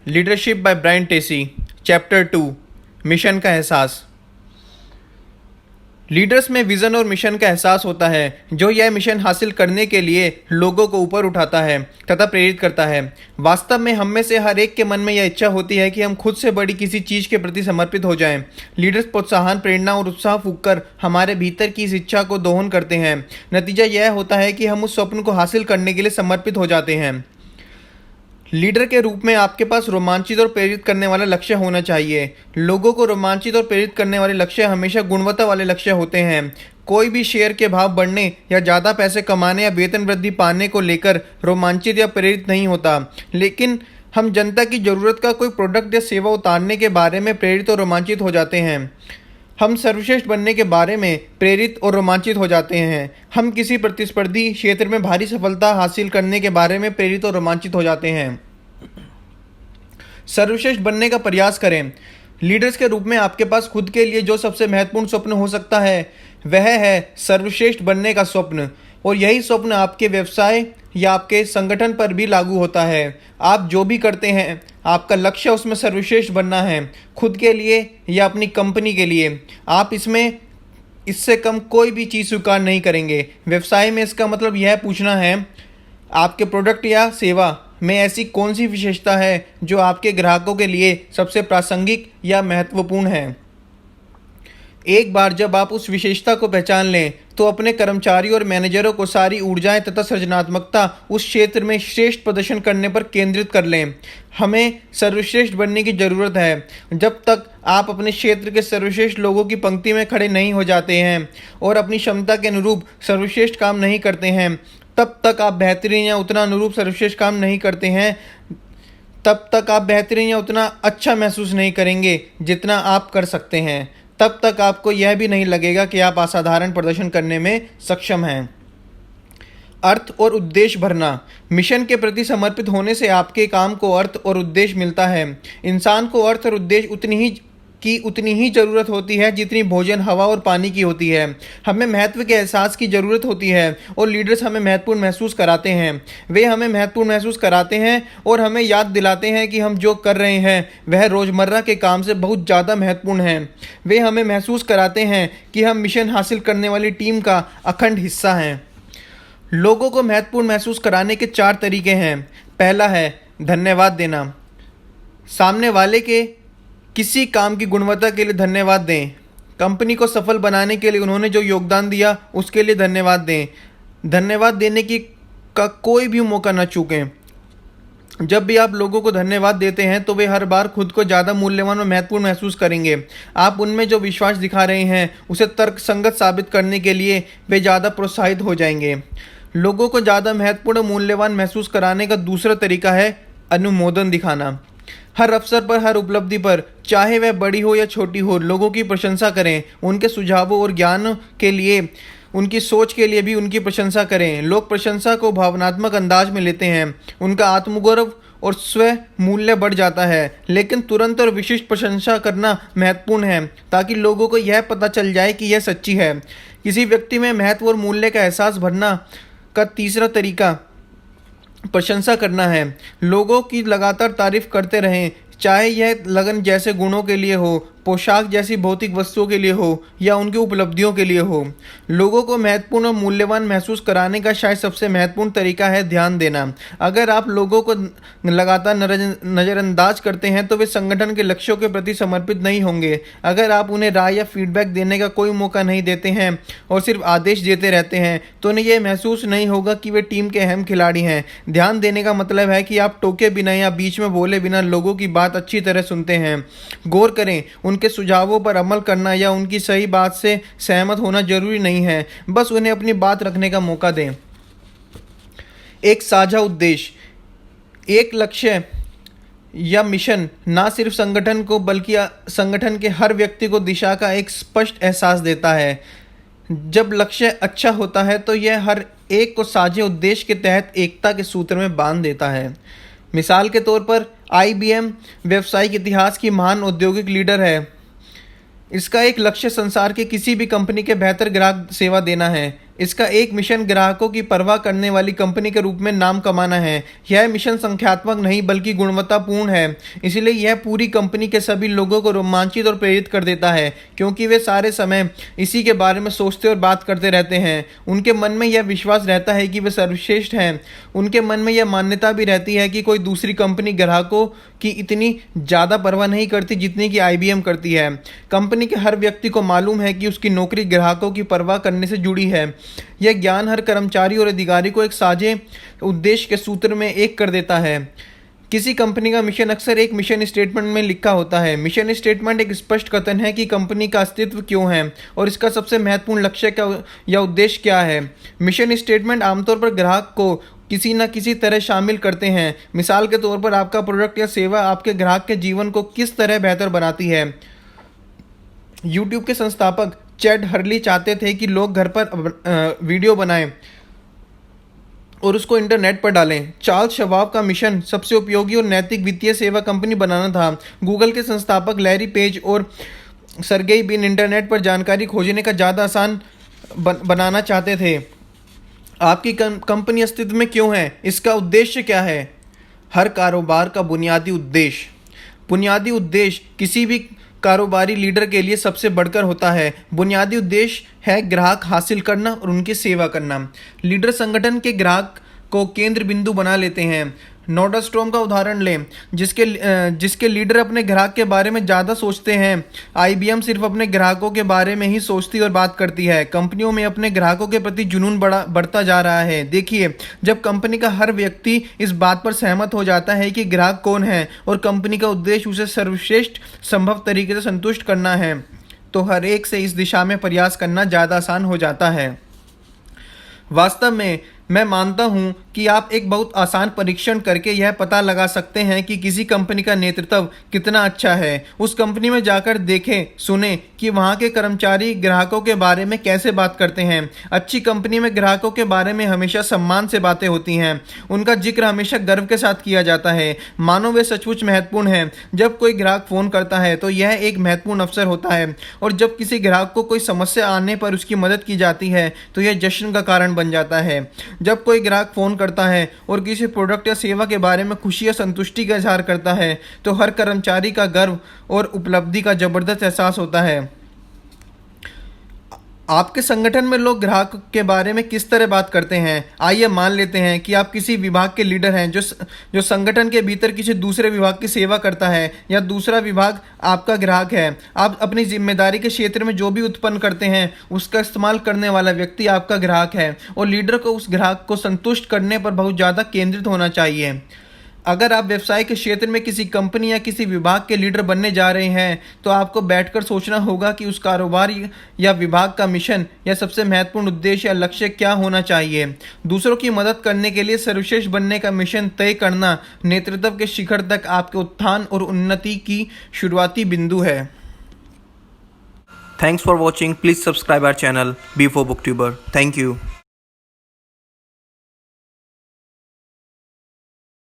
Leadership by Brian Tracy. Chapter 2, mission का एहसास। Leaders में विजन और मिशन का एहसास होता है, जो यह मिशन हासिल करने के लिए लोगों को ऊपर उठाता है तथा प्रेरित करता है। वास्तव में हम में से हर एक के मन में यह इच्छा होती है कि हम खुद से बड़ी किसी चीज़ के प्रति समर्पित हो जाएं। लीडर्स प्रोत्साहन, प्रेरणा और उत्साह फूंककर हमारे भीतर की इस इच्छा को दोहन करते हैं। नतीजा यह होता है कि हम उस स्वप्न को हासिल करने के लिए समर्पित हो जाते हैं। लीडर के रूप में आपके पास रोमांचित और प्रेरित करने वाला लक्ष्य होना चाहिए। लोगों को रोमांचित और प्रेरित करने वाले लक्ष्य हमेशा गुणवत्ता वाले लक्ष्य होते हैं। कोई भी शेयर के भाव बढ़ने या ज़्यादा पैसे कमाने या वेतन वृद्धि पाने को लेकर रोमांचित या प्रेरित नहीं होता, लेकिन हम जनता की ज़रूरत का कोई प्रोडक्ट या सेवा उतारने के बारे में प्रेरित और रोमांचित हो जाते हैं। हम सर्वश्रेष्ठ बनने के बारे में प्रेरित और रोमांचित हो जाते हैं। हम किसी प्रतिस्पर्धी क्षेत्र में भारी सफलता हासिल करने के बारे में प्रेरित और रोमांचित हो जाते हैं। सर्वश्रेष्ठ बनने का प्रयास करें। लीडर्स के रूप में आपके पास खुद के लिए जो सबसे महत्वपूर्ण स्वप्न हो सकता है वह है सर्वश्रेष्ठ बनने का स्वप्न, और यही स्वप्न आपके व्यवसाय या आपके संगठन पर भी लागू होता है। आप जो भी करते हैं, आपका लक्ष्य उसमें सर्वश्रेष्ठ बनना है, खुद के लिए या अपनी कंपनी के लिए। आप इसमें इससे कम कोई भी चीज़ स्वीकार नहीं करेंगे। व्यवसाय में इसका मतलब यह पूछना है, आपके प्रोडक्ट या सेवा में ऐसी कौन सी विशेषता है जो आपके ग्राहकों के लिए सबसे प्रासंगिक या महत्वपूर्ण है। एक बार जब आप उस विशेषता को पहचान लें तो अपने कर्मचारियों और मैनेजरों को सारी ऊर्जाएं तथा सृजनात्मकता उस क्षेत्र में श्रेष्ठ प्रदर्शन करने पर केंद्रित कर लें। हमें सर्वश्रेष्ठ बनने की ज़रूरत है। जब तक आप अपने क्षेत्र के सर्वश्रेष्ठ लोगों की पंक्ति में खड़े नहीं हो जाते हैं और अपनी क्षमता के अनुरूप सर्वश्रेष्ठ काम नहीं करते हैं, तब तक आप बेहतरीन या उतना अनुरूप सर्वश्रेष्ठ काम नहीं करते हैं, तब तक आप बेहतरीन या उतना अच्छा महसूस नहीं करेंगे जितना आप कर सकते हैं। तब तक आपको यह भी नहीं लगेगा कि आप असाधारण प्रदर्शन करने में सक्षम हैं। अर्थ और उद्देश्य भरना। मिशन के प्रति समर्पित होने से आपके काम को अर्थ और उद्देश्य मिलता है। इंसान को अर्थ और उद्देश्य उतनी ही ज़रूरत होती है जितनी भोजन, हवा और पानी की होती है। हमें महत्व के एहसास की ज़रूरत होती है और लीडर्स हमें महत्वपूर्ण महसूस कराते हैं। वे हमें महत्वपूर्ण महसूस कराते हैं और हमें याद दिलाते हैं कि हम जो कर रहे हैं वह रोज़मर्रा के काम से बहुत ज़्यादा महत्वपूर्ण है। वे हमें महसूस कराते हैं कि हम मिशन हासिल करने वाली टीम का अखंड हिस्सा हैं। लोगों को महत्वपूर्ण महसूस कराने के 4 तरीके हैं। पहला है धन्यवाद देना। सामने वाले के किसी काम की गुणवत्ता के लिए धन्यवाद दें। कंपनी को सफल बनाने के लिए उन्होंने जो योगदान दिया उसके लिए धन्यवाद दें। धन्यवाद देने का कोई भी मौका न चूकें। जब भी आप लोगों को धन्यवाद देते हैं तो वे हर बार खुद को ज़्यादा मूल्यवान और महत्वपूर्ण महसूस करेंगे। आप उनमें जो विश्वास दिखा रहे हैं उसे तर्कसंगत साबित करने के लिए वे ज़्यादा प्रोत्साहित हो जाएंगे। लोगों को ज़्यादा महत्वपूर्ण और मूल्यवान महसूस कराने का दूसरा तरीका है अनुमोदन दिखाना। हर अवसर पर, हर उपलब्धि पर, चाहे वह बड़ी हो या छोटी हो, लोगों की प्रशंसा करें। उनके सुझावों और ज्ञान के लिए, उनकी सोच के लिए भी उनकी प्रशंसा करें। लोग प्रशंसा को भावनात्मक अंदाज में लेते हैं। उनका आत्मगौरव और स्व मूल्य बढ़ जाता है, लेकिन तुरंत और विशिष्ट प्रशंसा करना महत्वपूर्ण है ताकि लोगों को यह पता चल जाए कि यह सच्ची है। किसी व्यक्ति में महत्व और मूल्य का एहसास भरना का तीसरा तरीका प्रशंसा करना है। लोगों की लगातार तारीफ करते रहें, चाहे यह लगन जैसे गुणों के लिए हो, पोशाक जैसी भौतिक वस्तुओं के लिए हो या उनकी उपलब्धियों के लिए हो। लोगों को महत्वपूर्ण और मूल्यवान महसूस कराने का शायद सबसे महत्वपूर्ण तरीका है ध्यान देना। अगर आप लोगों को लगातार नज़रअंदाज करते हैं तो वे संगठन के लक्ष्यों के प्रति समर्पित नहीं होंगे। अगर आप उन्हें राय या फीडबैक देने का कोई मौका नहीं देते हैं और सिर्फ आदेश देते रहते हैं तो उन्हें यह महसूस नहीं होगा कि वे टीम के अहम खिलाड़ी हैं। ध्यान देने का मतलब है कि आप टोके बिना या बीच में बोले बिना लोगों की बात अच्छी तरह सुनते हैं। गौर करें, उनके सुझावों पर अमल करना या उनकी सही बात से सहमत होना जरूरी नहीं है, बस उन्हें अपनी बात रखने का मौका दें। एक साझा उद्देश्य। एक लक्ष्य या मिशन ना सिर्फ संगठन को बल्कि संगठन के हर व्यक्ति को दिशा का एक स्पष्ट एहसास देता है। जब लक्ष्य अच्छा होता है तो यह हर एक को साझे उद्देश्य के तहत एकता के सूत्र में बांध देता है। मिसाल के तौर पर IBM व्यावसायिक इतिहास की महान औद्योगिक लीडर है। इसका एक लक्ष्य संसार के किसी भी कंपनी के बेहतर ग्राहक सेवा देना है। इसका एक मिशन ग्राहकों की परवाह करने वाली कंपनी के रूप में नाम कमाना है। यह मिशन संख्यात्मक नहीं बल्कि गुणवत्तापूर्ण है, इसलिए यह पूरी कंपनी के सभी लोगों को रोमांचित और प्रेरित कर देता है, क्योंकि वे सारे समय इसी के बारे में सोचते और बात करते रहते हैं। उनके मन में यह विश्वास रहता है कि वे सर्वश्रेष्ठ हैं। उनके मन में यह मान्यता भी रहती है कि कोई दूसरी कंपनी ग्राहकों की इतनी ज़्यादा परवाह नहीं करती जितनी कि IBM करती है। कंपनी के हर व्यक्ति को मालूम है कि उसकी नौकरी ग्राहकों की परवाह करने से जुड़ी है। यह ज्ञान हर कर्मचारी और अधिकारी को एक साझे उद्देश्य के सूत्र में एक कर देता है। किसी कंपनी का मिशन अक्सर एक मिशन स्टेटमेंट में लिखा होता है। मिशन स्टेटमेंट एक स्पष्ट कथन है कि कंपनी का अस्तित्व क्यों है और इसका सबसे महत्वपूर्ण लक्ष्य क्या या उद्देश्य क्या है। मिशन स्टेटमेंट आमतौर पर ग्राहक को किसी न किसी तरह शामिल करते हैं। मिसाल के तौर पर आपका प्रोडक्ट या सेवा आपके ग्राहक के जीवन को किस तरह बेहतर बनाती है। यूट्यूब के संस्थापक चैड हर्ली चाहते थे कि लोग घर पर वीडियो बनाएं और उसको इंटरनेट पर डालें। चार्ल्स शवाब का मिशन सबसे उपयोगी और नैतिक वित्तीय सेवा कंपनी बनाना था। गूगल के संस्थापक लैरी पेज और सर्गेई बिन इंटरनेट पर जानकारी खोजने का ज़्यादा आसान बनाना चाहते थे। आपकी कंपनी अस्तित्व में क्यों है? इसका उद्देश्य क्या है? हर कारोबार का बुनियादी उद्देश्य किसी भी कारोबारी लीडर के लिए सबसे बढ़कर होता है। बुनियादी उद्देश्य है ग्राहक हासिल करना और उनकी सेवा करना। लीडर संगठन के ग्राहक को केंद्र बिंदु बना लेते हैं। नोर्डस्ट्रॉम का उदाहरण लें, जिसके लीडर अपने ग्राहक के बारे में ज़्यादा सोचते हैं। IBM सिर्फ अपने ग्राहकों के बारे में ही सोचती और बात करती है। कंपनियों में अपने ग्राहकों के प्रति जुनून बढ़ता जा रहा है। देखिए, जब कंपनी का हर व्यक्ति इस बात पर सहमत हो जाता है कि ग्राहक कौन है और कंपनी का उद्देश्य उसे सर्वश्रेष्ठ संभव तरीके से संतुष्ट करना है, तो हर एक से इस दिशा में प्रयास करना ज़्यादा आसान हो जाता है। वास्तव में मैं मानता हूं कि आप एक बहुत आसान परीक्षण करके यह पता लगा सकते हैं कि किसी कंपनी का नेतृत्व कितना अच्छा है। उस कंपनी में जाकर देखें, सुनें कि वहां के कर्मचारी ग्राहकों के बारे में कैसे बात करते हैं। अच्छी कंपनी में ग्राहकों के बारे में हमेशा सम्मान से बातें होती हैं। उनका जिक्र हमेशा गर्व के साथ किया जाता है, मानो वे सचमुच महत्वपूर्ण हैं। जब कोई ग्राहक फ़ोन करता है तो यह एक महत्वपूर्ण अवसर होता है, और जब किसी ग्राहक को कोई समस्या आने पर उसकी मदद की जाती है तो यह जश्न का कारण बन जाता है। जब कोई ग्राहक फ़ोन करता है और किसी प्रोडक्ट या सेवा के बारे में खुशी या संतुष्टि का इजहार करता है तो हर कर्मचारी का गर्व और उपलब्धि का ज़बरदस्त एहसास होता है। आपके संगठन में लोग ग्राहक के बारे में किस तरह बात करते हैं? आइए मान लेते हैं कि आप किसी विभाग के लीडर हैं जो संगठन के भीतर किसी दूसरे विभाग की सेवा करता है, या दूसरा विभाग आपका ग्राहक है। आप अपनी जिम्मेदारी के क्षेत्र में जो भी उत्पन्न करते हैं उसका इस्तेमाल करने वाला व्यक्ति आपका ग्राहक है, और लीडर को उस ग्राहक को संतुष्ट करने पर बहुत ज़्यादा केंद्रित होना चाहिए। अगर आप व्यवसाय के क्षेत्र में किसी कंपनी या किसी विभाग के लीडर बनने जा रहे हैं तो आपको बैठकर सोचना होगा कि उस कारोबार या विभाग का मिशन या सबसे महत्वपूर्ण उद्देश्य या लक्ष्य क्या होना चाहिए। दूसरों की मदद करने के लिए सर्वश्रेष्ठ बनने का मिशन तय करना नेतृत्व के शिखर तक आपके उत्थान और उन्नति की शुरुआती बिंदु है। Thanks for watching. Please subscribe our channel B4 BookTuber। Thank you.